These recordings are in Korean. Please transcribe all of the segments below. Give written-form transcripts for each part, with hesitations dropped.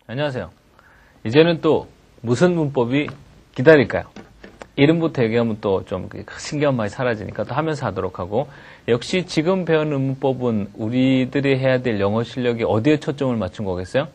안녕하세요. 이제는 또 무슨 문법이 기다릴까요? 이름부터 얘기하면 또 좀 신기한 맛이 사라지니까 또 하면서 하도록 하고, 역시 지금 배우는 문법은 우리들이 해야 될 영어 실력이 어디에 초점을 맞춘 거겠어요?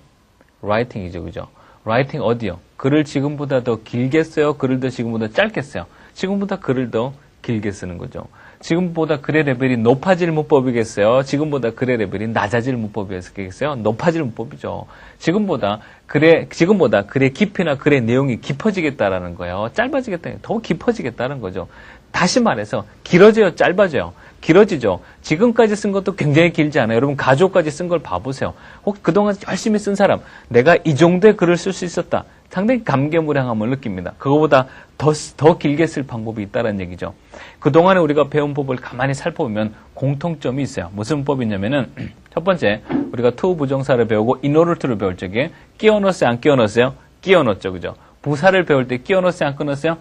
라이팅이죠, 그죠? 라이팅 어디요? 글을 지금보다 더 길게 써요? 글을 더 지금보다 짧게 써요? 지금보다 글을 더 길게 쓰는 거죠. 지금보다 글의 레벨이 높아질 문법이겠어요? 지금보다 글의 레벨이 낮아질 문법이겠어요? 높아질 문법이죠. 지금보다 글의 깊이나 글의 내용이 깊어지겠다라는 거예요. 짧아지겠다는, 더 깊어지겠다는 거죠. 다시 말해서 길어져요, 짧아져요? 길어지죠. 지금까지 쓴 것도 굉장히 길지 않아요. 여러분 가족까지 쓴 걸 봐보세요. 혹 그동안 열심히 쓴 사람, 내가 이 정도의 글을 쓸 수 있었다. 상당히 감개무량함을 느낍니다. 그거보다 더 길게 쓸 방법이 있다는 얘기죠. 그동안에 우리가 배운 법을 가만히 살펴보면 공통점이 있어요. 무슨 문법이냐면은, 첫 번째, 우리가 to 부정사를 배우고 in order to를 배울 적에 끼워 넣었어요, 안 끼워 넣었어요? 끼워 넣었죠, 그죠? 부사를 배울 때 끼워 넣었어요, 안 끼워 넣었어요?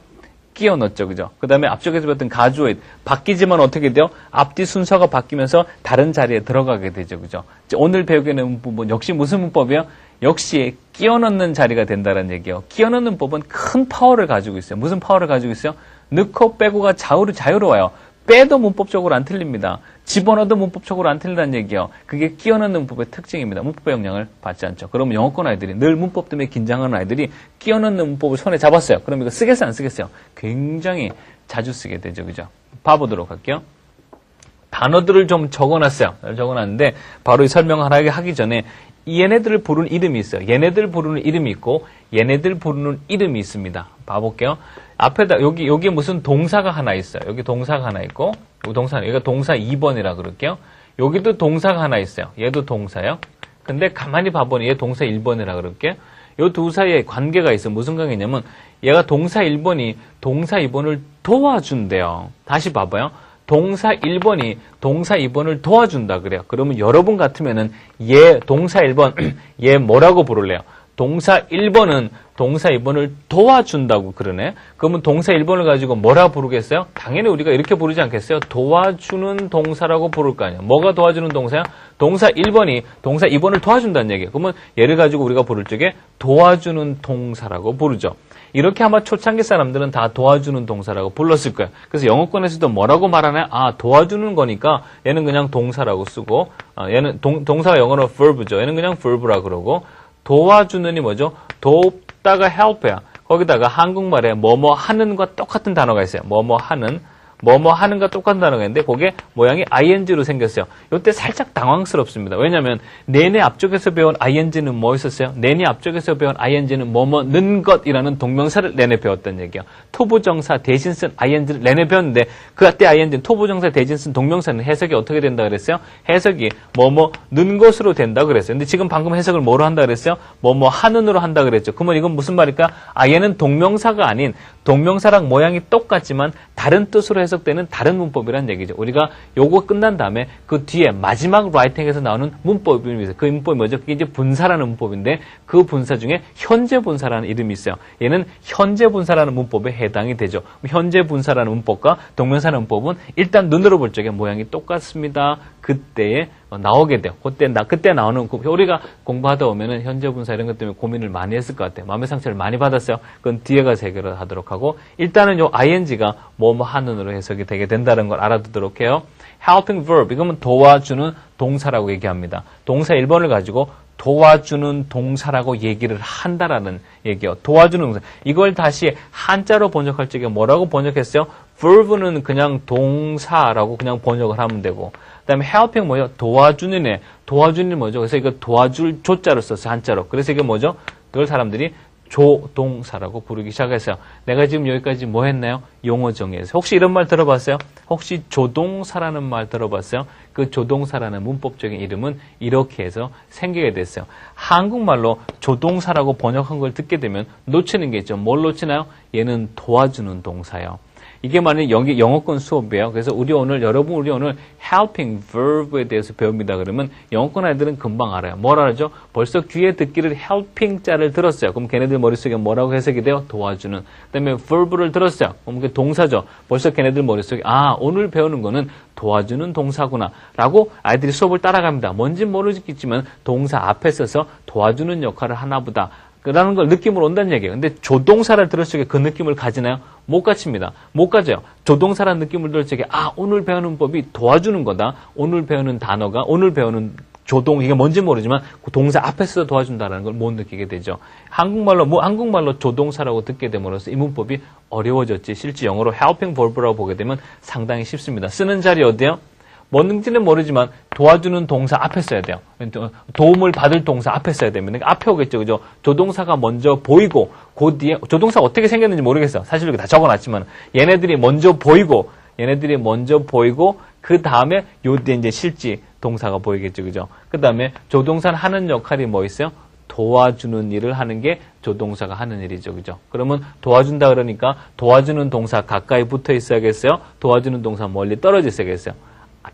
끼워 넣었죠, 그죠? 그 다음에 앞쪽에서 배웠던 가주어, 바뀌지만 어떻게 돼요? 앞뒤 순서가 바뀌면서 다른 자리에 들어가게 되죠, 그죠? 오늘 배우게 되는 문법은 역시 무슨 문법이에요? 역시 끼워 넣는 자리가 된다는 얘기예요. 끼워 넣는 법은 큰 파워를 가지고 있어요. 무슨 파워를 가지고 있어요? 넣고 빼고가 자유로워요. 빼도 문법적으로 안 틀립니다. 집어넣어도 문법적으로 안 틀린다는 얘기예요. 그게 끼워 넣는 문법의 특징입니다. 문법의 영향을 받지 않죠. 그러면 영어권 아이들이, 늘 문법 때문에 긴장하는 아이들이 끼워 넣는 문법을 손에 잡았어요. 그럼 이거 쓰겠어요, 안 쓰겠어요? 굉장히 자주 쓰게 되죠, 그죠? 봐보도록 할게요. 단어들을 좀 적어놨어요. 적어놨는데 바로 이 설명을 하기 전에 얘네들을 부르는 이름이 있어요. 얘네들 부르는 이름이 있고 얘네들 부르는 이름이 있습니다. 봐볼게요. 앞에다 여기 무슨 동사가 하나 있어요. 여기 동사가 하나 있고 여기가 동사 2번이라 그럴게요. 여기도 동사가 하나 있어요. 얘도 동사요. 근데 가만히 봐보니 얘 동사 1번이라 그럴게요. 이 두 사이에 관계가 있어요. 무슨 관계냐면 얘가 동사 1번이 동사 2번을 도와준대요. 다시 봐봐요. 동사 1번이 동사 2번을 도와준다 그래요. 그러면 여러분 같으면은 얘 동사 1번 얘 뭐라고 부를래요? 동사 1번은 동사 2번을 도와준다고 그러네. 그러면 동사 1번을 가지고 뭐라 부르겠어요? 당연히 우리가 이렇게 부르지 않겠어요? 도와주는 동사라고 부를 거 아니에요. 뭐가 도와주는 동사야? 동사 1번이 동사 2번을 도와준다는 얘기예요. 그러면 얘를 가지고 우리가 부를 적에 도와주는 동사라고 부르죠. 이렇게 아마 초창기 사람들은 다 도와주는 동사라고 불렀을 거예요. 그래서 영어권에서도 뭐라고 말하나요? 아, 도와주는 거니까 얘는 그냥 동사라고 쓰고, 얘는 동사가 영어로 verb죠. 얘는 그냥 verb라 그러고, 도와주는이 뭐죠? 돕다가 help야. 거기다가 한국말에 뭐뭐 하는과 똑같은 단어가 있어요. 뭐뭐 하는과 똑같은 단어가 있는데 그게 모양이 ing로 생겼어요. 이때 살짝 당황스럽습니다. 왜냐하면 내내 앞쪽에서 배운 ing는 뭐였었어요? 내내 앞쪽에서 배운 ing는 뭐뭐는 것이라는 동명사를 내내 배웠던 얘기예요. 토부정사 대신 쓴 ing를 내내 배웠는데 그때 ing는 토부정사 대신 쓴 동명사는 해석이 어떻게 된다 그랬어요? 해석이 뭐뭐는 것으로 된다 그랬어요. 근데 지금 방금 해석을 뭐로 한다 그랬어요? 뭐뭐 하는으로 한다 그랬죠. 그러면 이건 무슨 말일까? 얘는 동명사가 아닌 동명사랑 모양이 똑같지만 다른 뜻으로 해석되는 다른 문법이라는 얘기죠. 우리가 요거 끝난 다음에 그 뒤에 마지막 라이팅에서 나오는 문법이 있어요. 그 문법이 뭐죠? 그게 이제 분사라는 문법인데 그 분사 중에 현재 분사라는 이름이 있어요. 얘는 현재 분사라는 문법에 해당이 되죠. 현재 분사라는 문법과 동명사라는 문법은 일단 눈으로 볼 적에 모양이 똑같습니다. 그때에 나오게 돼요. 그때 나오는, 우리가 공부하다 보면은 현재 분사 이런 것 때문에 고민을 많이 했을 것 같아요. 마음의 상처를 많이 받았어요. 그건 뒤에 가서 해결을 하도록 하고, 일단은 요 ing가 뭐뭐 하는으로 해석이 되게 된다는 걸 알아두도록 해요. helping verb, 이거는 도와주는 동사라고 얘기합니다. 동사 1번을 가지고 도와주는 동사라고 얘기를 한다라는 얘기예요. 도와주는 동사. 이걸 다시 한자로 번역할 적에 뭐라고 번역했어요? verb는 그냥 동사라고 그냥 번역을 하면 되고, 그 다음에 helping 뭐예요? 도와주는 애. 도와주는 뭐죠? 그래서 이거 도와줄 조자로 썼어요. 한자로. 그래서 이게 뭐죠? 그걸 사람들이 조동사라고 부르기 시작했어요. 내가 지금 여기까지 뭐 했나요? 용어 정의에서. 혹시 이런 말 들어봤어요? 혹시 조동사라는 말 들어봤어요? 그 조동사라는 문법적인 이름은 이렇게 해서 생기게 됐어요. 한국말로 조동사라고 번역한 걸 듣게 되면 놓치는 게 있죠. 뭘 놓치나요? 얘는 도와주는 동사예요. 이게 만약 영어권 수업이에요. 그래서 우리 오늘 helping verb에 대해서 배웁니다. 그러면 영어권 아이들은 금방 알아요. 뭘 알죠? 벌써 귀에 듣기를 helping 자를 들었어요. 그럼 걔네들 머릿속에 뭐라고 해석이 돼요? 도와주는. 그다음에 verb를 들었어요. 그럼 그게 동사죠. 벌써 걔네들 머릿속에 오늘 배우는 거는 도와주는 동사구나 라고 아이들이 수업을 따라갑니다. 뭔지 모르겠지만 동사 앞에 서서 도와주는 역할을 하나 보다 라는 걸 느낌으로 온다는 얘기예요. 근데 조동사를 들었을 때 그 느낌을 가지나요? 못 가집니다. 못 가져요. 조동사라는 느낌을 들었을 때 오늘 배우는 법이 도와주는 거다. 오늘 배우는 단어가 오늘 배우는 조동 이게 뭔지 모르지만 그 동사 앞에서 도와준다라는 걸 못 느끼게 되죠. 한국말로 조동사라고 듣게 됨으로써 이 문법이 어려워졌지. 실제 영어로 helping verb라고 보게 되면 상당히 쉽습니다. 쓰는 자리 어디요? 뭔지는 모르지만 도와주는 동사 앞에 써야 돼요. 도움을 받을 동사 앞에 써야 됩니다. 그러니까 앞에 오겠죠. 그죠? 조동사가 먼저 보이고 그 뒤에 조동사가 어떻게 생겼는지 모르겠어요. 사실 이렇게 다 적어놨지만 얘네들이 먼저 보이고 그 다음에 요 뒤에 이제 실지 동사가 보이겠죠. 그죠? 그 다음에 조동사는 하는 역할이 뭐 있어요? 도와주는 일을 하는 게 조동사가 하는 일이죠. 그죠? 그러면 도와준다 그러니까 도와주는 동사 가까이 붙어 있어야겠어요? 도와주는 동사 멀리 떨어져 있어야겠어요?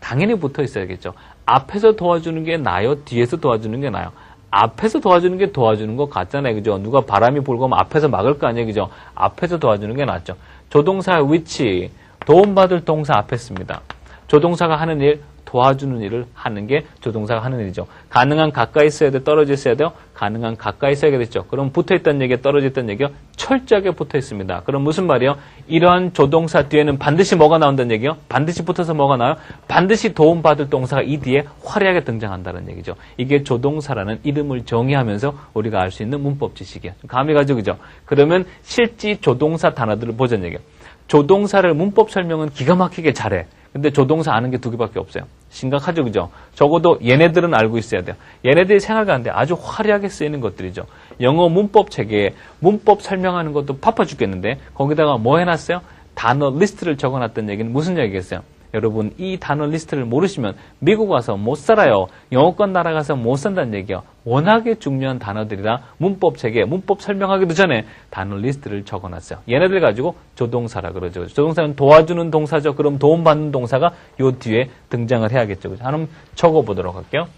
당연히 붙어 있어야겠죠. 앞에서 도와주는 게 나아요? 뒤에서 도와주는 게 나아요? 앞에서 도와주는 게 도와주는 거 같잖아요. 그죠? 누가 바람이 불고 하면 앞에서 막을 거 아니에요. 그죠? 앞에서 도와주는 게 낫죠. 조동사의 위치, 도움받을 동사 앞에 씁니다. 조동사가 하는 일, 도와주는 일을 하는 게 조동사가 하는 일이죠. 가능한 가까이 있어야 돼? 떨어져 있어야 돼요? 가능한 가까이 있어야겠죠. 그럼 붙어있다는 얘기가 떨어져 있다는 얘기요? 철저하게 붙어 있습니다. 그럼 무슨 말이요? 이러한 조동사 뒤에는 반드시 뭐가 나온다는 얘기요? 반드시 붙어서 뭐가 나와요? 반드시 도움받을 동사가 이 뒤에 화려하게 등장한다는 얘기죠. 이게 조동사라는 이름을 정의하면서 우리가 알 수 있는 문법 지식이에요. 감이 가죠, 그죠? 그러면 실제 조동사 단어들을 보자는 얘기예요. 조동사를 문법 설명은 기가 막히게 잘해. 근데 조동사 아는 게 두 개밖에 없어요. 심각하죠, 그죠? 적어도 얘네들은 알고 있어야 돼요. 얘네들이 생활 가는데 아주 화려하게 쓰이는 것들이죠. 영어 문법 체계에 문법 설명하는 것도 바빠 죽겠는데 거기다가 뭐 해놨어요? 단어 리스트를 적어놨던 얘기는 무슨 얘기겠어요? 여러분 이 단어 리스트를 모르시면 미국 와서 못 살아요. 영어권 나라 가서 못 산다는 얘기예요. 워낙에 중요한 단어들이라 문법 체계, 문법 설명하기도 전에 단어 리스트를 적어놨어요. 얘네들 가지고 조동사라 그러죠. 조동사는 도와주는 동사죠. 그럼 도움받는 동사가 요 뒤에 등장을 해야겠죠. 한번 적어보도록 할게요.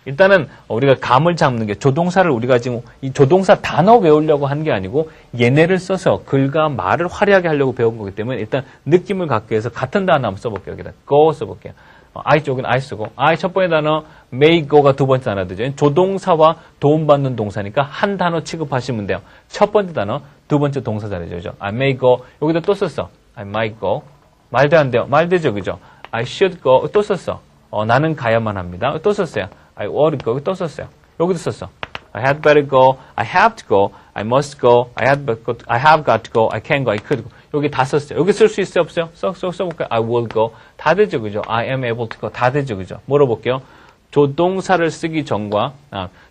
일단은 우리가 감을 잡는 게 조동사를 우리가 지금 이 조동사 단어 외우려고 한 게 아니고 얘네를 써서 글과 말을 화려하게 하려고 배운 거기 때문에 일단 느낌을 갖기 위해서 같은 단어 한번 써볼게요. 여기다 go 써볼게요. I 쪽은 I 쓰고 I 첫 번째 단어 may go가 두 번째 단어 되죠. 조동사와 도움받는 동사니까 한 단어 취급하시면 돼요. 첫 번째 단어, 두 번째 동사 자리죠. I may go 여기다 또 썼어. I might go 말도 안 돼요. 말 되죠. 그죠? I should go 또 썼어. 나는 가야만 합니다. 또 썼어요. I ought to go 또 썼어요. 여기도 썼어. I had better go, I have to go, I must go, I have got to go, I can go, I could go. 여기 다 썼어요. 여기 쓸 수 있어요, 없어요? 써볼까요? I will go. 다 되죠, 그죠? I am able to go. 다 되죠, 그죠? 물어볼게요. 조동사를 쓰기 전과,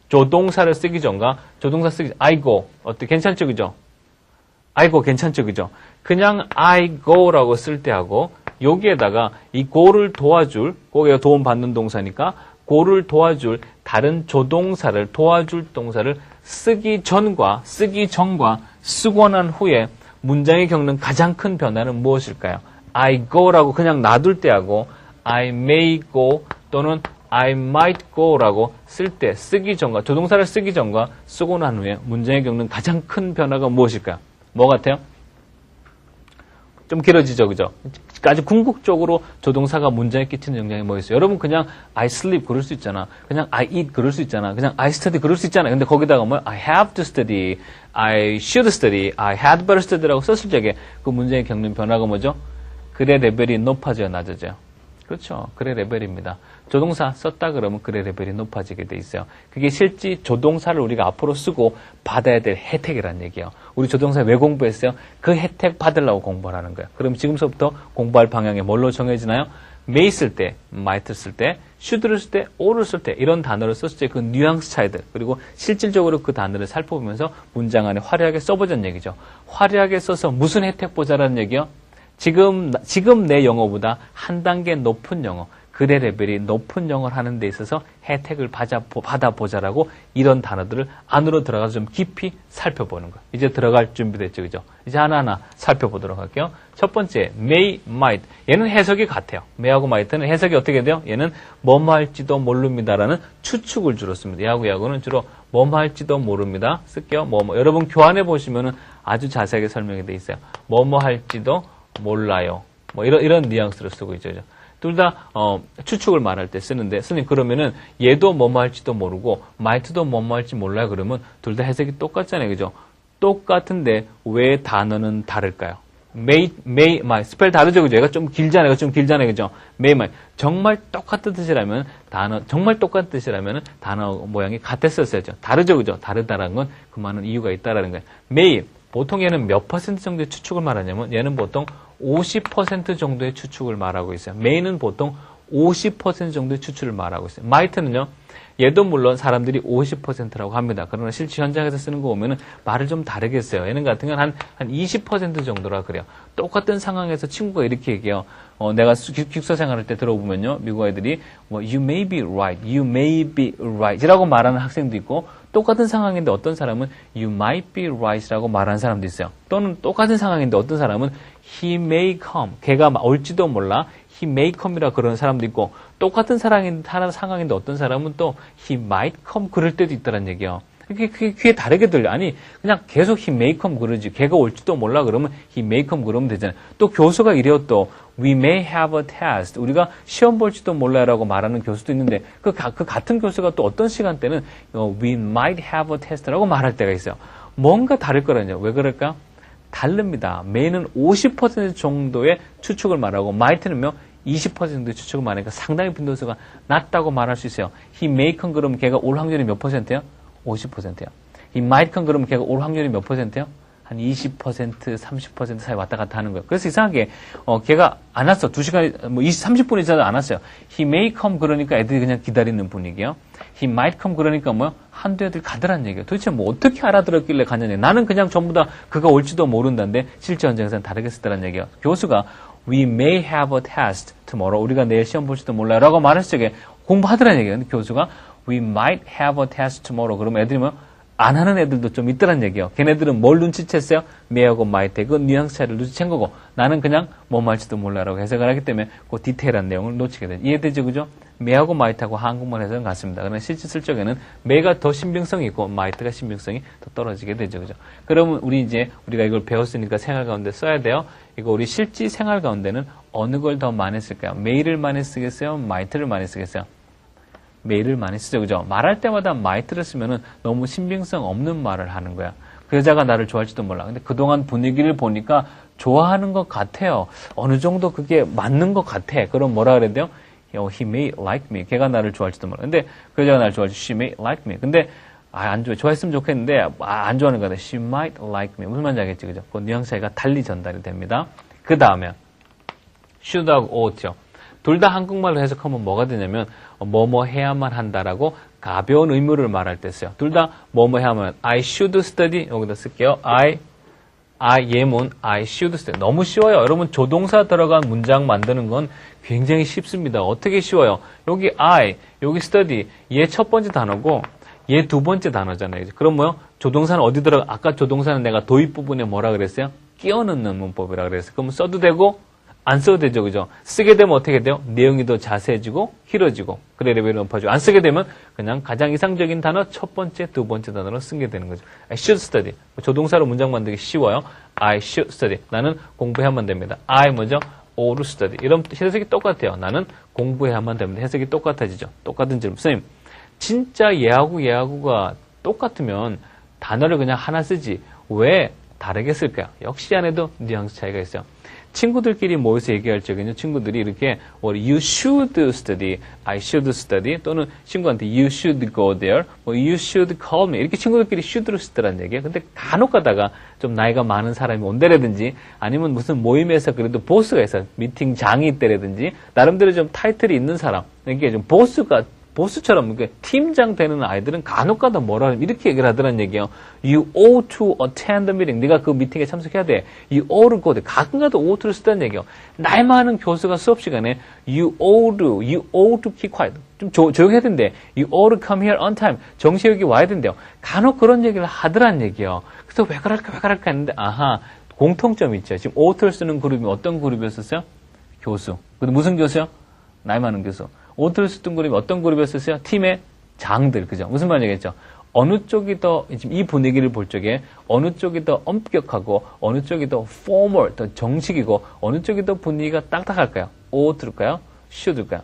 조동사 쓰기 I go. 어때? 괜찮죠, 그죠? I go 괜찮죠, 그죠? 그냥 I go라고 쓸 때 하고, 여기에다가 이 go를 도와줄, 거기가 도움받는 동사니까, 고를 도와줄 다른 조동사를 도와줄 동사를 쓰기 전과 쓰고 난 후에 문장이 겪는 가장 큰 변화는 무엇일까요? I go라고 그냥 놔둘 때 하고 I may go 또는 I might go라고 쓸 때 쓰기 전과 조동사를 쓰기 전과 쓰고 난 후에 문장이 겪는 가장 큰 변화가 무엇일까요? 뭐 같아요? 좀 길어지죠, 그죠? 아주 궁극적으로 조동사가 문장에 끼치는 영향이 뭐 있어요? 여러분 그냥 I sleep 그럴 수 있잖아. 그냥 I eat 그럴 수 있잖아. 그냥 I study 그럴 수 있잖아. 근데 거기다가 뭐 I have to study, I should study, I had better study라고 썼을 적에 그 문장에 겪는 변화가 뭐죠? 글의 레벨이 높아져요, 낮아져요? 그렇죠. 글의 레벨입니다. 조동사 썼다 그러면 글의 레벨이 높아지게 돼 있어요. 그게 실제 조동사를 우리가 앞으로 쓰고 받아야 될 혜택이란 얘기예요. 우리 조동사 왜 공부했어요? 그 혜택 받으려고 공부를 하는 거예요. 그럼 지금서부터 공부할 방향이 뭘로 정해지나요? may 쓸 때, might 쓸 때, should를 쓸 때, ough를 쓸 때 이런 단어를 썼을 때 그 뉘앙스 차이들 그리고 실질적으로 그 단어를 살펴보면서 문장 안에 화려하게 써보자는 얘기죠. 화려하게 써서 무슨 혜택 보자라는 얘기요? 지금 내 영어보다 한 단계 높은 영어 글의 레벨이 높은 영어를 하는 데 있어서 혜택을 받아보자라고 이런 단어들을 안으로 들어가서 좀 깊이 살펴보는 거예요. 이제 들어갈 준비됐죠, 그죠? 이제 하나하나 살펴보도록 할게요. 첫 번째, may, might. 얘는 해석이 같아요. may하고 might는 해석이 어떻게 돼요? 얘는 뭐뭐 할지도 모릅니다라는 추측을 주로 씁니다. 얘하고는 주로 뭐뭐 할지도 모릅니다. 쓸게요. 뭐뭐. 여러분 교환해 보시면은 아주 자세하게 설명이 돼 있어요. 뭐뭐 할지도 몰라요. 뭐 이런 뉘앙스로 쓰고 있죠. 둘 다 추측을 말할 때 쓰는데, 스님 그러면은 얘도 뭐뭐 할지도 모르고 might도 뭐뭐 할지 몰라요. 그러면 둘 다 해석이 똑같잖아요, 그죠? 똑같은데 왜 단어는 다를까요? may, might 스펠 다르죠, 그죠? 얘가 좀 길잖아요, 그죠? may, might 정말 똑같은 뜻이라면 정말 똑같은 뜻이라면 단어 모양이 같았었어야죠. 다르죠, 그죠? 다르다라는 건 그만한 이유가 있다라는 거예요. may 보통 얘는 몇 퍼센트 정도의 추측을 말하냐면 얘는 보통 50% 정도의 추측을 말하고 있어요. may는 보통 50% 정도의 추측을 말하고 있어요. might는요, 얘도 물론 사람들이 50%라고 합니다. 그러나 실제 현장에서 쓰는 거 보면은 말을 좀 다르게 써요. 얘는 같은 건 한 20% 정도라 그래요. 똑같은 상황에서 친구가 이렇게 얘기해요. 내가 기숙사 생활할 때 들어보면요, 미국 아이들이 you may be right, you may be right 이라고 말하는 학생도 있고, 똑같은 상황인데 어떤 사람은 you might be right 라고 말하는 사람도 있어요. 또는 똑같은 상황인데 어떤 사람은 he may come, 걔가 올지도 몰라, he may come이라 그러는 사람도 있고, 똑같은 상황인데 어떤 사람은 또 he might come 그럴 때도 있다는 얘기예요. 그게 귀에 다르게 들려. 아니 그냥 계속 he may come 그러지, 걔가 올지도 몰라 그러면 he may come 그러면 되잖아요. 또 교수가 이래요. 또 we may have a test, 우리가 시험 볼지도 몰라요라고 말하는 교수도 있는데 그 같은 교수가 또 어떤 시간대는 we might have a test라고 말할 때가 있어요. 뭔가 다를 거라뇨. 왜 그럴까? 다릅니다. may는 50% 정도의 추측을 말하고 might는요 20% 정도의 추측을 말하니까 상당히 빈도수가 낮다고 말할 수 있어요. he may come 그러면 걔가 올 확률이 몇 %예요? 50%예요. he might come 그러면 걔가 올 확률이 몇 %예요? 한 20%, 30% 사이 왔다 갔다 하는 거예요. 그래서 이상하게 걔가 안 왔어. 2시간, 30분이 지나도 안 왔어요. he may come 그러니까 애들이 그냥 기다리는 분위기예요. he might come 그러니까 한두 애들 가더란 얘기예요. 도대체 어떻게 알아들었길래 가냐는 얘기예요. 나는 그냥 전부 다 그가 올지도 모른다는데 실제 현장에서는 다르게 쓰더란 얘기예요. 교수가 we may have a test tomorrow, 우리가 내일 시험 볼지도 몰라요 라고 말했을 적에 공부하더란 얘기예요. 근데 교수가 we might have a test tomorrow 그러면 애들이 안 하는 애들도 좀 있더란 얘기예요. 걔네들은 뭘 눈치챘어요? may하고 might의 그 뉘앙스 차이를 눈치챈 거고, 나는 그냥 뭐 말지도 몰라라고 해석을 하기 때문에 그 디테일한 내용을 놓치게 돼요. 이해되죠, 그죠? may하고 might하고 한국말 해석은 같습니다. 그러나 실제 쓸적에는 may가 더 신빙성이 있고 might가 신빙성이 더 떨어지게 되죠, 그죠? 그러면 우리가 이걸 배웠으니까 생활 가운데 써야 돼요. 이거 우리 실제 생활 가운데는 어느 걸 더 많이 쓸까요? may를 많이 쓰겠어요? might를 많이 쓰겠어요? may를 많이 쓰죠, 그죠? 말할 때마다 might를 쓰면은 너무 신빙성 없는 말을 하는 거야. 그 여자가 나를 좋아할지도 몰라. 근데 그동안 분위기를 보니까 좋아하는 것 같아요. 어느 정도 그게 맞는 것 같아. 그럼 뭐라 그래야 돼요? He may like me. 걔가 나를 좋아할지도 몰라. 근데 그 여자가 나를 좋아할지, she may like me. 근데 안 좋아. 좋아했으면 좋겠는데 안 좋아하는 거다. She might like me. 무슨 말인지 알겠지, 그죠? 그 뉘앙스 차이가 달리 전달이 됩니다. 그 다음에 should하고 ough죠. 둘 다 한국말로 해석하면 뭐가 되냐면 뭐뭐 해야만 한다라고 가벼운 의무를 말할 때 써요. 둘 다 뭐뭐 해야만 I should study 여기다 쓸게요. 예문 I should study. 너무 쉬워요. 여러분 조동사 들어간 문장 만드는 건 굉장히 쉽습니다. 어떻게 쉬워요? 여기 I, 여기 study 얘 첫 번째 단어고 얘 두 번째 단어잖아요. 그럼 조동사는 어디 들어가? 아까 조동사는 내가 도입 부분에 뭐라 그랬어요? 끼워 넣는 문법이라 그랬어요. 그럼 써도 되고 안 써도 되죠, 그죠? 쓰게 되면 어떻게 돼요? 내용이 더 자세해지고 길어지고 그래 레벨이 높아지고, 안 쓰게 되면 그냥 가장 이상적인 단어 첫 번째, 두 번째 단어로 쓰게 되는 거죠. I should study. 조동사로 문장 만들기 쉬워요. I should study. 나는 공부해야만 됩니다. I 뭐죠? ought to study. 이런 해석이 똑같아요. 나는 공부해야만 됩니다. 해석이 똑같아지죠. 똑같은 질문. 선생님, 진짜 얘하고가 똑같으면 단어를 그냥 하나 쓰지 왜 다르게 쓸까요? 역시 안에도 뉘앙스 차이가 있어요. 친구들끼리 모여서 얘기할 적에는 친구들이 이렇게 you should study, I should study 또는 친구한테 you should go there, you should call me 이렇게 친구들끼리 should를 쓰더란 얘기예요. 근데 간혹 가다가 좀 나이가 많은 사람이 온다라든지 아니면 무슨 모임에서 그래도 보스가 있어요. 미팅장이 있다라든지 나름대로 좀 타이틀이 있는 사람, 이게 좀 보스가 보스처럼 이렇게 팀장 되는 아이들은 간혹가다 뭐라 이렇게 얘기를 하더란 얘기예요. You ought to attend the meeting. 네가 그 미팅에 참석해야 돼. You ought to go there. 가끔가다 ought to 쓰다는 얘기예요. 나이 많은 교수가 수업 시간에 you ought to keep quiet. 좀 조용해야 된대. You ought to come here on time. 정시 여기 와야 된대요. 간혹 그런 얘기를 하더란 얘기예요. 그래서 왜 그럴까 했는데 아하 공통점이 있죠. 지금 ough를 쓰는 그룹이 어떤 그룹이었었어요? 교수. 근데 무슨 교수요? 나이 많은 교수. ough를 쓰던 그룹이 어떤 그룹이었었어요? 팀의 장들. 그죠? 무슨 말이겠죠? 어느 쪽이 더 지금 이 분위기를 볼 적에 어느 쪽이 더 엄격하고 어느 쪽이 더 formal, 더 정식이고 어느 쪽이 더 분위기가 딱딱할까요? ough일까요? should일까요?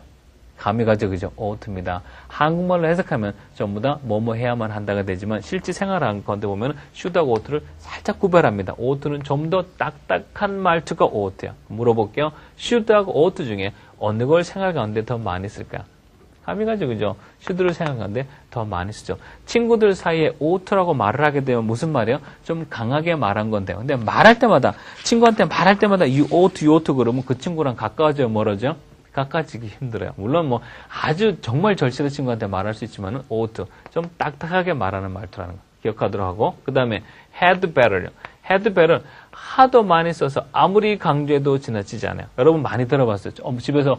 감이 가죠, 그죠? ough입니다. 한국말로 해석하면 전부 다 뭐뭐 해야만 한다가 되지만 실제 생활하는 건데 보면 should하고 ough를 살짝 구별합니다. ough는 좀 더 딱딱한 말투가 ough예요. 물어볼게요. should하고 ought 중에 어느 걸 생활 가운데 더 많이 쓸까요? 감이 가죠, 그죠? should를 생각하는데 더 많이 쓰죠. 친구들 사이에 ough라고 말을 하게 되면 무슨 말이에요? 좀 강하게 말한 건데요. 근데 말할 때마다, 친구한테 말할 때마다 you ought 그러면 그 친구랑 가까워져요, 멀어져요? 가까워지기 힘들어요. 물론 뭐 아주 정말 절실한 친구한테 말할 수 있지만은 ought, 좀 딱딱하게 말하는 말투라는 거 기억하도록 하고, 그 다음에 had better요. had better 하도 많이 써서 아무리 강조해도 지나치지 않아요. 여러분 많이 들어봤어요. 집에서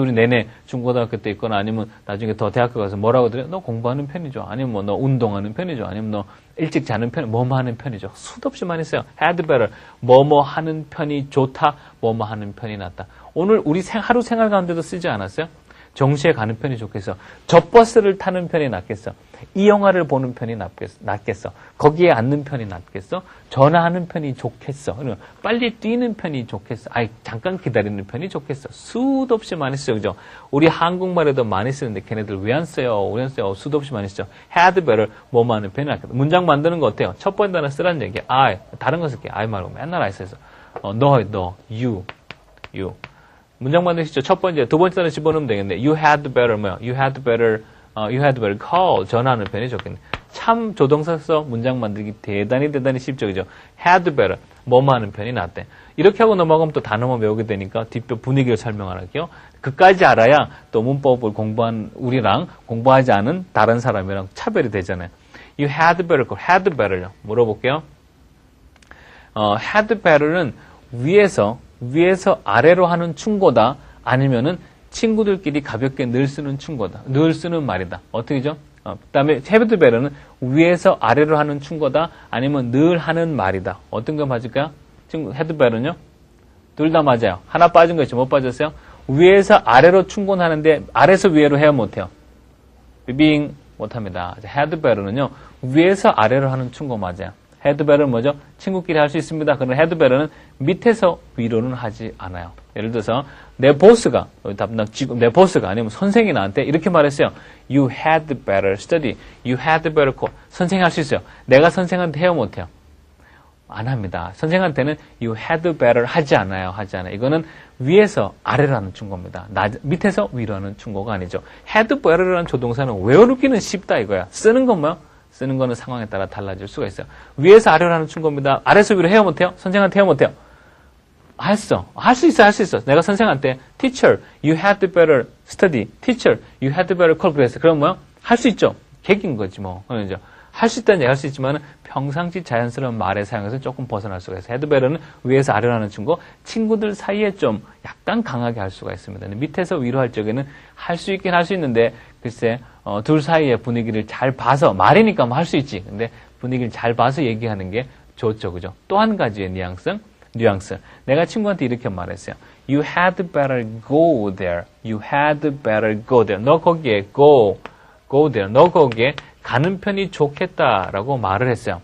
우리 내내 중고등학교 때 있거나 아니면 나중에 더 대학교 가서 뭐라고 들어요? 너 공부하는 편이죠. 아니면 뭐 너 운동하는 편이죠. 아니면 너 일찍 자는 편, 뭐뭐 하는 편이죠. 수도 없이 많이 써요. had better 뭐뭐 하는 편이 좋다, 뭐뭐 하는 편이 낫다. 오늘 우리 하루 생활 가운데도 쓰지 않았어요? 정시에 가는 편이 좋겠어. 저 버스를 타는 편이 낫겠어. 이 영화를 보는 편이 낫겠어. 거기에 앉는 편이 낫겠어. 전화하는 편이 좋겠어. 빨리 뛰는 편이 좋겠어. 잠깐 기다리는 편이 좋겠어. 수도 없이 많이 쓰죠. 그죠? 우리 한국말에도 많이 쓰는데 걔네들 왜 안 써요? 왜 안 써요? 수도 없이 많이 쓰죠. had better 뭐뭐 하는 편이 낫겠다. 문장 만드는 거 어때요? 첫 번째 하나 쓰라는 얘기야. 다른 거 쓸게. I 말고 맨날 I 써서. 너, you. 문장 만드시죠. 첫 번째, 두 번째 단어 집어넣으면 되겠네. You had better 뭐야? You had better call. 전화하는 편이 좋겠네. 참 조동사 써 문장 만들기 대단히 쉽죠. 그죠? had better 뭐뭐 하는 편이 낫대. 이렇게 하고 넘어가면 또 단어만 외우게 되니까 뒷표 분위기를 설명할게요. 그까지 알아야 또 문법을 공부한 우리랑 공부하지 않은 다른 사람이랑 차별이 되잖아요. You had better call. had better요. 물어볼게요. had better는 위에서 아래로 하는 충고다. 아니면은 친구들끼리 가볍게 늘 쓰는 충고다. 늘 쓰는 말이다. 어떻게죠? 그 다음에 have better는 위에서 아래로 하는 충고다. 아니면 늘 하는 말이다. 어떤 거 맞을까요? 친구 have better는요? 둘 다 맞아요. 하나 빠진 거 있죠. 못 빠졌어요? 위에서 아래로 충고하는데 아래에서 위로 해야 못해요. 비빙 못합니다. have better는요. 위에서 아래로 하는 충고 맞아요. had better는 뭐죠? 친구끼리 할 수 있습니다. 그러나 had better는 밑에서 위로는 하지 않아요. 예를 들어서 내 보스가 아니면 선생이 나한테 이렇게 말했어요. You had better study. You had better call. 선생이 할 수 있어요. 내가 선생한테 해요, 못해요? 안 합니다. 선생한테는 you had better 하지 않아요. 이거는 위에서 아래로 하는 충고입니다. 밑에서 위로 하는 충고가 아니죠. had better라는 조동사는 외우기는 쉽다 이거야. 쓰는 건 뭐야? 쓰는 거는 상황에 따라 달라질 수가 있어요. 위에서 아래로 하는 충고입니다. 아래에서 위로 해요, 못해요? 선생한테 해요, 못해요? 할 수 있어. 내가 선생한테 teacher, you had better study. teacher, you had better call. 그랬어. 그럼 뭐야? 할 수 있죠. 객인 거지 뭐. 그죠? 할 수 있다는 얘기 할 수 있지만 평상시 자연스러운 말의 사용에서 조금 벗어날 수가 있어요. had better는 위에서 아래로 하는 충고, 친구들 사이에 좀 약간 강하게 할 수가 있습니다. 밑에서 위로 할 적에는 할 수 있긴 할 수 있는데 글쎄 둘 사이의 분위기를 잘 봐서 말이니까 뭐 할 수 있지. 근데 분위기를 잘 봐서 얘기하는 게 좋죠. 그죠? 또 한 가지의 뉘앙스. 내가 친구한테 이렇게 말했어요. You had better go there. You had better go there. 너 거기에 go there. 너 거기에 가는 편이 좋겠다라고 말을 했어요.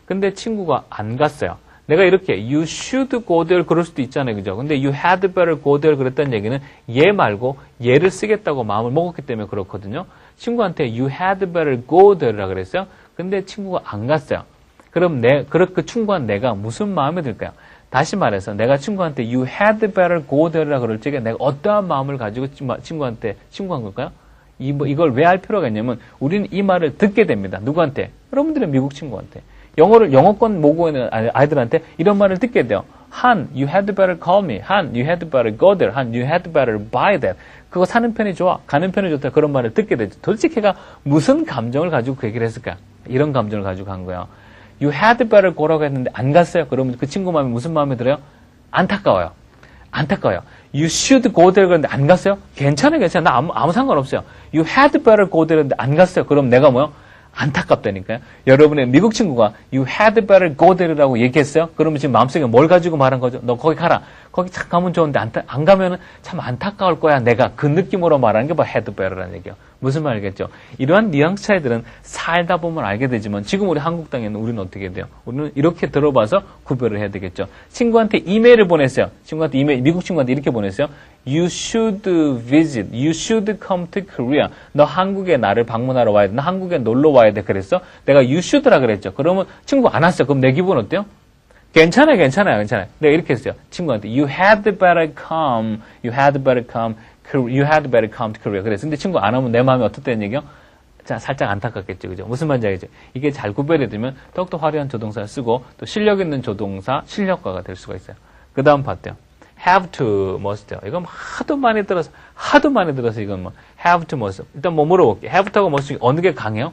근데 친구가 안 갔어요. 내가 이렇게 you should go there 그럴 수도 있잖아요. 그죠? 근데 you had better go there 그랬다는 얘기는 얘 말고 얘를 쓰겠다고 마음을 먹었기 때문에 그렇거든요. 친구한테 you had better go there라고 그랬어요. 근데 친구가 안 갔어요. 그럼 그 친구한 내가 무슨 마음이 들까요? 다시 말해서 내가 친구한테 you had better go there라고 그럴 적에 내가 어떠한 마음을 가지고 친구한테 친구한 걸까요? 이걸 왜 할 필요가 있냐면 우리는 이 말을 듣게 됩니다. 누구한테? 여러분들의 미국 친구한테. 영어권 모국어 있는 아이들한테 이런 말을 듣게 돼요. Han, you had better call me. Han, you had better go there. Han, you had better buy that. 그거 사는 편이 좋아. 가는 편이 좋다. 그런 말을 듣게 되죠. 도대체 걔가 무슨 감정을 가지고 그 얘기를 했을까? 이런 감정을 가지고 간 거예요. You had better go라고 했는데 안 갔어요. 그러면 그 친구 마음이 무슨 마음이 들어요? 안타까워요. 안타까워요. You should go there 그랬는데 안 갔어요? 괜찮아요. 괜찮아요. 나 아무 상관없어요. You had better go there 그랬는데 안 갔어요. 그럼 내가 뭐요? 안타깝다니까요. 여러분의 미국 친구가 You had better go there라고 얘기했어요? 그러면 지금 마음속에 뭘 가지고 말한 거죠? 너 거기 가라. 거기 참 가면 좋은데 안 가면은 참 안타까울 거야. 내가 그 느낌으로 말하는 게 뭐 had better라는 얘기예요. 무슨 말이겠죠? 이러한 뉘앙스 차이들은 살다 보면 알게 되지만 지금 우리 한국 땅에는 우리는 어떻게 돼요? 우리는 이렇게 들어봐서 구별을 해야 되겠죠. 친구한테 이메일을 보냈어요. 친구한테 이메일, 미국 친구한테 이렇게 보냈어요. You should visit. You should come to Korea. 너 한국에 나를 방문하러 와야 돼. 너 한국에 놀러 와야 돼. 그랬어? 내가 you should라 그랬죠. 그러면 친구 안 왔어. 그럼 내 기분 어때요? 괜찮아요. 내가 이렇게 했어요. 친구한테 you had better come. You had better come to Korea. 그랬어. 근데 친구 안 오면 내 마음이 어떻다는 얘기요? 자, 살짝 안타깝겠죠. 그죠? 무슨 말인지 알겠죠? 이게 잘 구별이 되면 더욱더 화려한 조동사를 쓰고 또 실력 있는 조동사, 실력가가 될 수가 있어요. 그 다음 봤대요. have to, must요. 이건 하도 많이 들어서 이건 뭐, have to, must. 일단 뭐 물어볼게요. have to하고 must 중에 어느 게 강해요?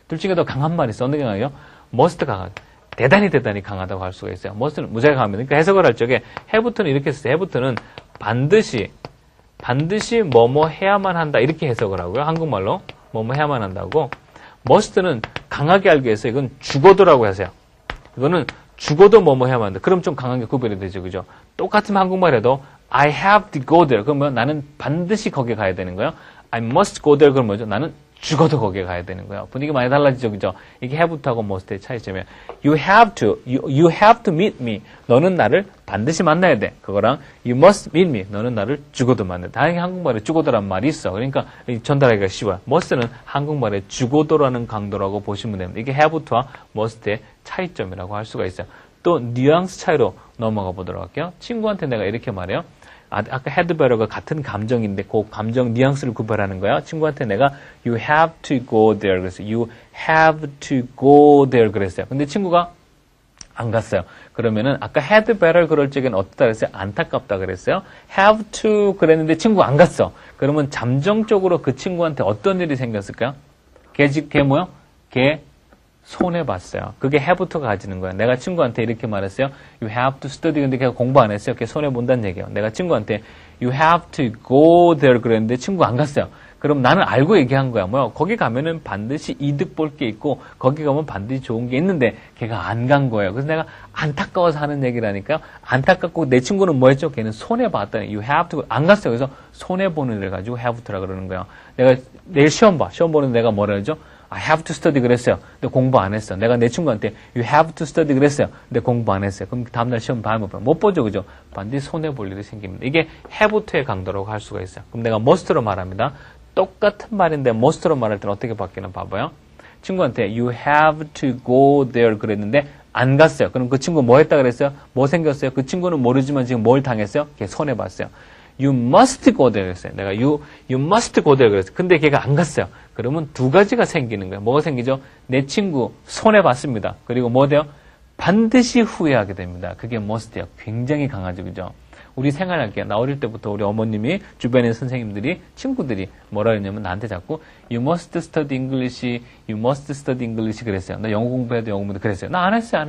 둘 중에 더 강한 말이 있어. 어느 게 강해요? must 강하게. 대단히 강하다고 할 수가 있어요. must는 무지하게 강합니다. 그러니까 해석을 할 적에 have to는 이렇게 써요. have to는 반드시 뭐뭐 해야만 한다. 이렇게 해석을 하고요. 한국말로. 뭐뭐 해야만 한다고. must는 강하게 알기 위해서 이건 죽어도라고 하세요. 이거는 죽어도 뭐뭐 해야만 한다. 그럼 좀 강하게 구별이 되죠. 그죠? 똑같은 한국말에도 I have to go there. 그러면 나는 반드시 거기에 가야 되는 거예요. I must go there. 그러면 뭐죠? 나는 죽어도 거기에 가야 되는 거예요. 분위기 많이 달라지죠. 그죠? 이게 have하고 must의 차이점이에요. You have to meet me. 너는 나를 반드시 만나야 돼. 그거랑 you must meet me. 너는 나를 죽어도 만나야 돼. 다행히 한국말에 죽어도란 말이 있어. 그러니까 전달하기가 쉬워요. must는 한국말에 죽어도라는 강도라고 보시면 됩니다. 이게 have와 must의 차이점이라고 할 수가 있어요. 또 뉘앙스 차이로 넘어가 보도록 할게요. 친구한테 내가 이렇게 말해요. 아까 had better가 같은 감정인데 그 감정 뉘앙스를 구별하는 거야. 친구한테 내가 you have to go there 그랬어요. You have to go there 그랬어요. 근데 친구가 안 갔어요. 그러면은 아까 had better 그럴 적에는 어떻다 그랬어요? 안타깝다 그랬어요. have to 그랬는데 친구가 안 갔어. 그러면 잠정적으로 그 친구한테 어떤 일이 생겼을까요? 걔 뭐요? 걔 손해봤어요. 그게 have부터가 가지는 거예요. 내가 친구한테 이렇게 말했어요. You have to study. 근데 걔가 공부 안 했어요. 걔 손해본다는 얘기예요. 내가 친구한테 You have to go there 그랬는데 친구가 안 갔어요. 그럼 나는 알고 얘기한 거야. 뭐야? 거기 가면은 반드시 이득 볼 게 있고 거기 가면 반드시 좋은 게 있는데 걔가 안 간 거예요. 그래서 내가 안타까워서 하는 얘기라니까요. 안타깝고 내 친구는 뭐 했죠? 걔는 손해봤다니. You have to 안 갔어요. 그래서 손해보는 일을 가지고 have to라 그러는 거예요. 내가 내일 시험 봐. 시험 보는데 내가 뭐라 그러죠? I have to study 그랬어요. 근데 공부 안 했어. 내가 내 친구한테 You have to study 그랬어요. 근데 공부 안 했어요. 그럼 다음날 시험 봐야 못 보죠. 그죠? 반드시 손해볼 일이 생깁니다. 이게 have to의 강도라고 할 수가 있어요. 그럼 내가 must로 말합니다. 똑같은 말인데 must로 말할 때는 어떻게 바뀌나 봐봐요. 친구한테 You have to go there 그랬는데 안 갔어요. 그럼 그 친구 뭐 했다 그랬어요? 뭐 생겼어요? 그 친구는 모르지만 지금 뭘 당했어요? 걔 손해봤어요. You must go there 그랬어요. 내가 you must go there 그랬어요. 근데 걔가 안 갔어요. 그러면 두 가지가 생기는 거예요. 뭐가 생기죠? 내 친구 손해봤습니다. 그리고 뭐 돼요? 반드시 후회하게 됩니다. 그게 must예요. 굉장히 강하죠. 그죠? 우리 생활할게요. 나 어릴 때부터 우리 어머님이 주변의 선생님들이 친구들이 뭐라 그랬냐면 나한테 자꾸 You must study English 그랬어요. 나 영어 공부해도 영어 공부도 그랬어요. 나 안 했어요.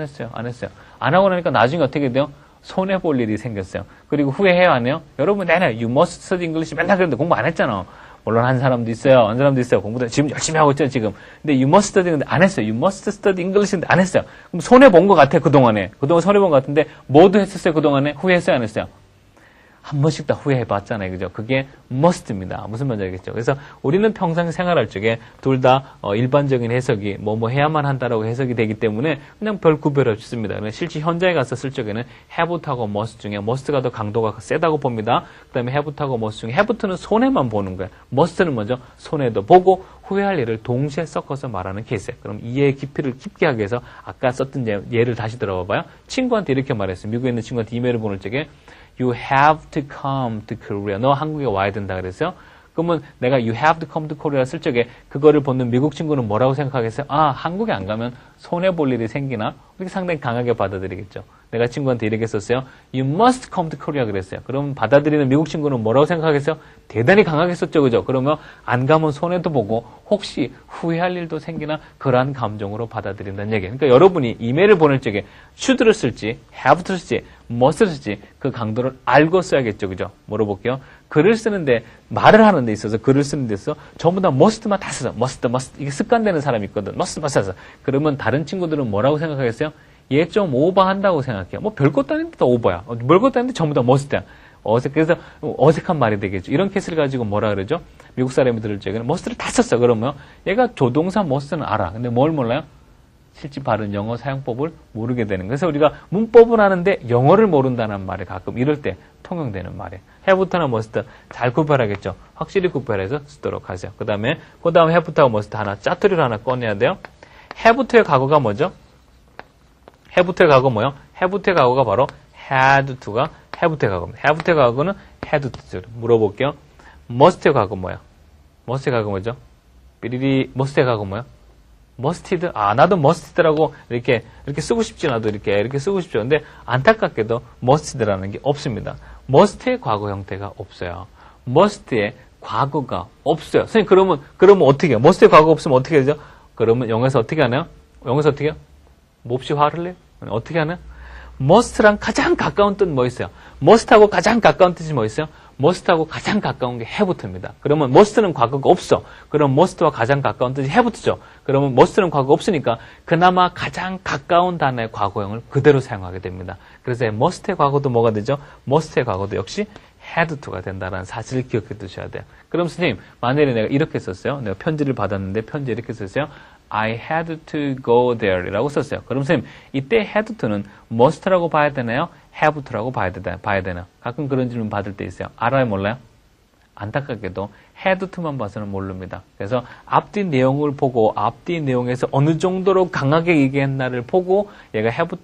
안 하고 나니까 나중에 어떻게 돼요? 손해볼 일이 생겼어요. 그리고 후회해요, 안 해요? 여러분, 내가 You must study English 맨날 그랬는데 공부 안 했잖아. 물론 한 사람도 있어요. 공부도 지금 열심히 하고 있죠, 지금. 근데 You must study 근데 안 했어요. You must study English 근데 안 했어요. 그럼 손해본 것 같아, 그동안 손해본 것 같은데 뭐도 했었어요, 그동안에? 후회했어요, 안 했어요? 한 번씩 다 후회해봤잖아요. 그죠? 그게 must입니다. 무슨 말인지 알겠죠? 그래서 우리는 평생 생활할 적에 둘 다 일반적인 해석이 뭐 해야만 한다라고 해석이 되기 때문에 그냥 별 구별 없습니다. 실제 현장에 가서 쓸 적에는 have하고 must 중에 must가 더 강도가 세다고 봅니다. 그 다음에 have하고 must 중에 have는 손해만 보는 거예요. must는 먼저 손해도 보고 후회할 일을 동시에 섞어서 말하는 케이스예요. 그럼 이해의 깊이를 깊게 하기 위해서 아까 썼던 예를 다시 들어봐 봐요. 친구한테 이렇게 말했어요. 미국에 있는 친구한테 이메일을 보낼 적에 You have to come to Korea. 너 한국에 와야 된다 그랬어요. 그러면 내가 You have to come to Korea 쓸 적에 그거를 보는 미국 친구는 뭐라고 생각하겠어요? 아, 한국에 안 가면 손해볼 일이 생기나? 이렇게 상당히 강하게 받아들이겠죠. 내가 친구한테 이렇게 썼어요. You must come to Korea 그랬어요. 그럼 받아들이는 미국 친구는 뭐라고 생각하겠어요? 대단히 강하게 썼죠, 그죠? 그러면 안 가면 손해도 보고 혹시 후회할 일도 생기나 그러한 감정으로 받아들인다는 얘기예요. 그러니까 여러분이 이메일을 보낼 적에 should를 쓸지, have를 쓸지, must를 쓸지 그 강도를 알고 써야겠죠, 그죠? 물어볼게요. 글을 쓰는데 말을 하는 데 있어서 글을 쓰는 데 있어서 전부 다 must만 다 써서 must 이게 습관되는 사람이 있거든. must 써서 그러면 다른 친구들은 뭐라고 생각하겠어요? 얘 좀 오버한다고 생각해요. 뭐 별것도 아닌데 다 오버야. 별것도 아닌데 전부 다 must야. 그래서 어색한 말이 되겠죠. 이런 케이스를 가지고 뭐라 그러죠? 미국 사람이 들을 적에는 must를 다 썼어. 그러면 얘가 조동사 must는 알아. 근데 뭘 몰라요? 실제 바른 영어 사용법을 모르게 되는 거예요. 그래서 우리가 문법을 하는데 영어를 모른다는 말이 가끔 이럴 때 통용되는 말이에요. have부터나 must 잘 구별하겠죠. 확실히 구별해서 쓰도록 하세요. 그 다음에 have부터하고 must 하나, 짜투리를 하나 꺼내야 돼요. have부터의 과거가 뭐죠? have부터의 과거 뭐요? have부터의 과거가 바로 had to가 have부터의 과거입니다. have부터의 과거는 had to. 물어볼게요. must의 과거 뭐야? must의 과거 뭐죠? 삐리리 must의 과거 뭐야? musted? 나도 musted라고 이렇게 쓰고 싶지, 나도 이렇게 쓰고 싶죠. 근데 안타깝게도 musted라는 게 없습니다. must의 과거 형태가 없어요. must의 과거가 없어요. 선생님, 그러면 어떻게 해요? must의 과거 없으면 어떻게 되죠? 그러면 영어에서 어떻게 하나요? 영어에서 어떻게 해요? 몹시 화를 내요? 어떻게 하나요? must랑 가장 가까운 뜻 뭐 있어요? must하고 가장 가까운 뜻이 뭐 있어요? must하고 가장 가까운 게 have부터입니다. 그러면 must는 과거가 없어. 그럼 must와 가장 가까운 뜻이 have부터죠. 그러면 must는 과거가 없으니까 그나마 가장 가까운 단어의 과거형을 그대로 사용하게 됩니다. 그래서 must의 과거도 뭐가 되죠? must의 과거도 역시 had to가 된다는 사실을 기억해 두셔야 돼요. 그럼 선생님, 만약에 내가 이렇게 썼어요. 내가 편지를 받았는데 편지에 이렇게 썼어요. I had to go there 이라고 썼어요. 그럼 선생님, 이때 had to는 must라고 봐야 되나요? have to라고 봐야 되나? 가끔 그런 질문 받을 때 있어요. 알아요? 몰라요? 안타깝게도 had to만 봐서는 모릅니다. 그래서 앞뒤 내용을 보고 앞뒤 내용에서 어느 정도로 강하게 얘기했나를 보고 얘가 have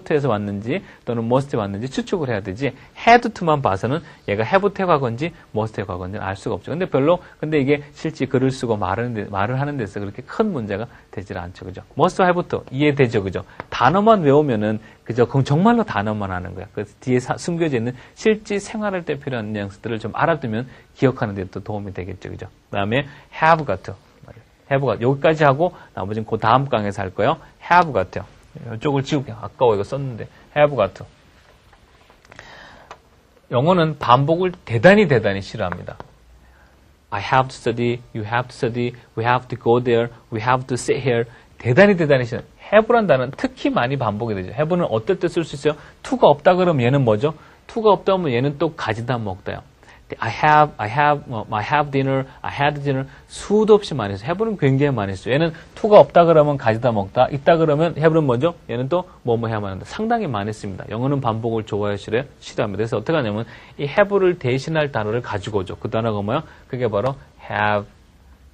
to에서 왔는지 또는 must에 왔는지 추측을 해야 되지 had to만 봐서는 얘가 have to의 과거인지 must의 과거인지는 알 수가 없죠. 근데 이게 실제 글을 쓰고 말을 하는 데서 그렇게 큰 문제가 되질 않죠. 그죠? must, have to 이해되죠. 그죠? 단어만 외우면은 그죠? 그럼 정말로 단어만 하는 거야. 그래서 뒤에 숨겨져 있는 실제 생활할 때 필요한 뉘앙스들을 좀 알아두면 기억하는 데 또 도움이 되겠죠. 그죠? 그 다음에 have got to. have got. 여기까지 하고 나머지는 그 다음 강에서 할 거예요. have got to. 이쪽을 지울게요. 아까워 이거 썼는데. have got to. 영어는 반복을 대단히 싫어합니다. I have to study, you have to study, we have to go there, we have to sit here. 대단히 싫어요. have란 단어는 특히 많이 반복이 되죠. have는 어떨 때 쓸 수 있어요? to가 없다 그러면 얘는 뭐죠? to가 없다 하면 얘는 또 가지다 먹다요. I have dinner, I had dinner. 수도 없이 많이 써요. have는 굉장히 많이 써요. 얘는 to가 없다 그러면 가지다 먹다, 있다 그러면 have는 뭐죠? 얘는 또 뭐뭐 해야만 한다. 상당히 많이 씁니다. 영어는 반복을 싫어합니다. 그래서 어떻게 하냐면 이 have를 대신할 단어를 가지고 오죠. 그 단어가 뭐야? 그게 바로 have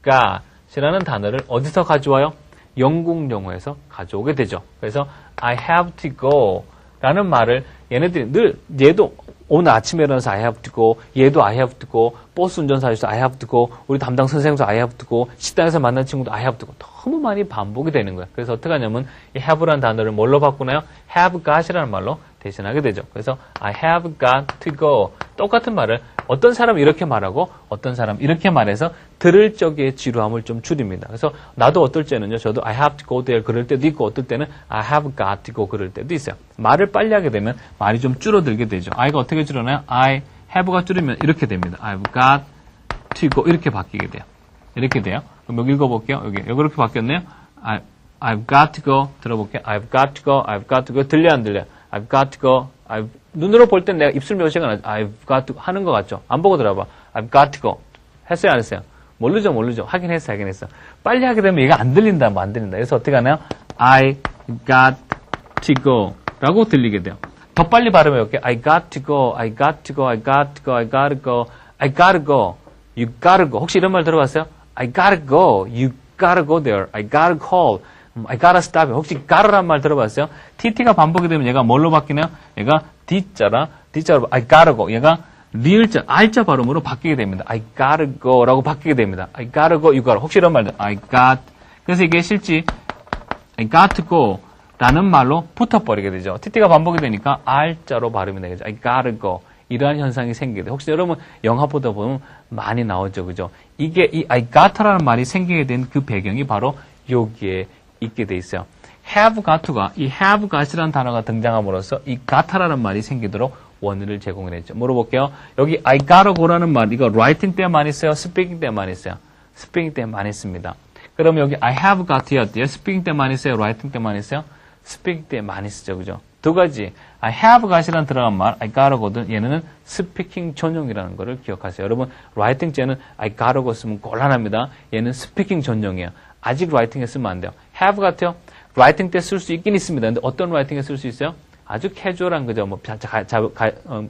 got이라는 단어를 어디서 가져와요? 영국 용어에서 가져오게 되죠. 그래서 I have to go 라는 말을 얘네들이 늘 얘도 오늘 아침에 일어나서 I have to go, 얘도 I have to go, 버스 운전사에서 I have to go, 우리 담당 선생님도 I have to go, 식당에서 만난 친구도 I have to go. 너무 많이 반복이 되는 거예요. 그래서 어떻게 하냐면 이 have라는 단어를 뭘로 바꾸나요? have got이라는 말로 대신하게 되죠. 그래서 I have got to go. 똑같은 말을 어떤 사람은 이렇게 말하고 어떤 사람은 이렇게 말해서 들을 적의 지루함을 좀 줄입니다. 그래서 나도 어떨 때는요. 저도 I have to go there 그럴 때도 있고 어떨 때는 I have got to go 그럴 때도 있어요. 말을 빨리 하게 되면 말이 좀 줄어들게 되죠. I가 어떻게 줄어나요? I have가 줄이면 이렇게 됩니다. I've got to go 이렇게 바뀌게 돼요. 이렇게 돼요. 그럼 여기 읽어볼게요. 여기 이렇게 바뀌었네요. I've got to go 들어볼게요. I've got to go, I've got to go 들려 안 들려? I've got to go. 눈으로 볼 땐 내가 입술 묘시가 나죠. I've got to 하는 것 같죠? 안 보고 들어봐. I've got to go. 했어요, 안 했어요? 모르죠. 하긴 했어. 빨리 하게 되면 얘가 안 들린다. 그래서 어떻게 하나요? I got to go. 라고 들리게 돼요. 더 빨리 발음해 볼게요. I got to go. I got to go. I got to go. I gotta go. I gotta go. You gotta go. 혹시 이런 말 들어봤어요? I gotta go. You gotta go there. I gotta call. I gotta stop. 혹시 gotto란 말 들어봤어요? TT가 반복이 되면 얘가 뭘로 바뀌나요? 얘가 D자로 I gotta go. 얘가 리을자, R자 발음으로 바뀌게 됩니다. I gotta go라고 바뀌게 됩니다. I gotta go, you gotta. 혹시 이런 말들? I got. 그래서 이게 실제 I got to go. 라는 말로 붙어버리게 되죠. tt가 반복이 되니까 r자로 발음이 되겠죠. I gotta go. 이러한 현상이 생기게 돼요. 혹시 여러분 영화 보다 보면 많이 나오죠. 그죠? 이게 이 I got라는 말이 생기게 된 그 배경이 바로 여기에 있게 돼 있어요. have got가 이 have got이라는 단어가 등장함으로써 이 got라는 말이 생기도록 원인을 제공을 했죠. 물어볼게요. 여기 I gotta go라는 말 이거 writing 때 많이 써요? speaking 때 많이 써요? speaking 때 많이 씁니다. 그럼 여기 I have got이 어때요? speaking 때 많이 써요? writing 때 많이 써요? speaking 때 많이 쓰죠. 그죠? 두 가지. I have got이라는 들어간 말 I gotta go든 얘는 speaking 전용이라는 거를 기억하세요. 여러분 writing 때는 I gotta go 쓰면 곤란합니다. 얘는 speaking 전용이에요. 아직 writing에 쓰면 안 돼요. have 같아요. writing 때 쓸 수 있긴 있습니다. 근데 어떤 writing에 쓸 수 있어요? 아주 캐주얼한 거죠. 뭐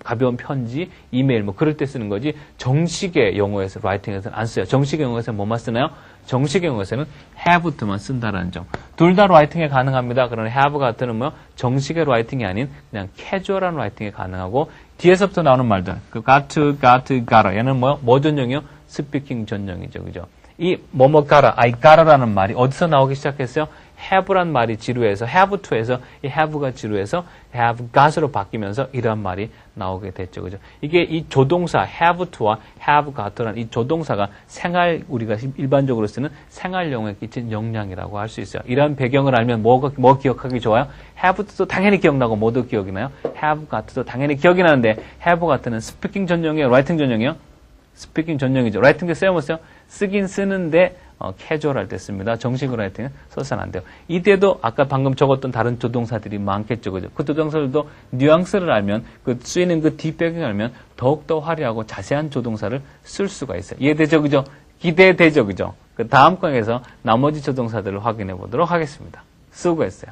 가벼운 편지, 이메일 뭐 그럴 때 쓰는 거지. 정식의 용어에서 writing에서는 안 써요. 정식의 용어에서는 뭐만 쓰나요? 정식의 용어에서는 have만 쓴다라는 점. 둘 다 writing에 가능합니다. 그러나 have 같은 뭐 정식의 writing이 아닌 그냥 캐주얼한 writing에 가능하고 뒤에서부터 나오는 말들. 그 got to, gotta 얘는 뭐 전용이요? speaking 전용이죠. 그죠? 이 뭐뭐 gotta, I gotta라는 말이 어디서 나오기 시작했어요? have란 말이 지루해서 have to에서 이 have가 지루해서 have got으로 바뀌면서 이런 말이 나오게 됐죠. 그죠? 이게 이 조동사 have to와 have got라는 이 조동사가 우리가 일반적으로 쓰는 생활 용어에 끼친 영향이라고 할 수 있어요. 이런 배경을 알면 뭐 기억하기 좋아요? have to도 당연히 기억나고 뭐도 기억이 나요? have got도 당연히 기억이 나는데 have got는 speaking 전용이에요? writing 전용이에요? speaking 전용이죠. writing 때 써요? 못 써요? 쓰긴 쓰는데 캐주얼할 때 씁니다. 정식으로 할 때는 써서는 안 돼요. 이때도 아까 방금 적었던 다른 조동사들이 많겠죠. 그죠? 그 조동사들도 뉘앙스를 알면 그 쓰이는 그 뒷배경을 알면 더욱더 화려하고 자세한 조동사를 쓸 수가 있어요. 이해되죠? 그죠? 기대되죠? 그죠? 그 다음 강에서 나머지 조동사들을 확인해 보도록 하겠습니다. 수고했어요.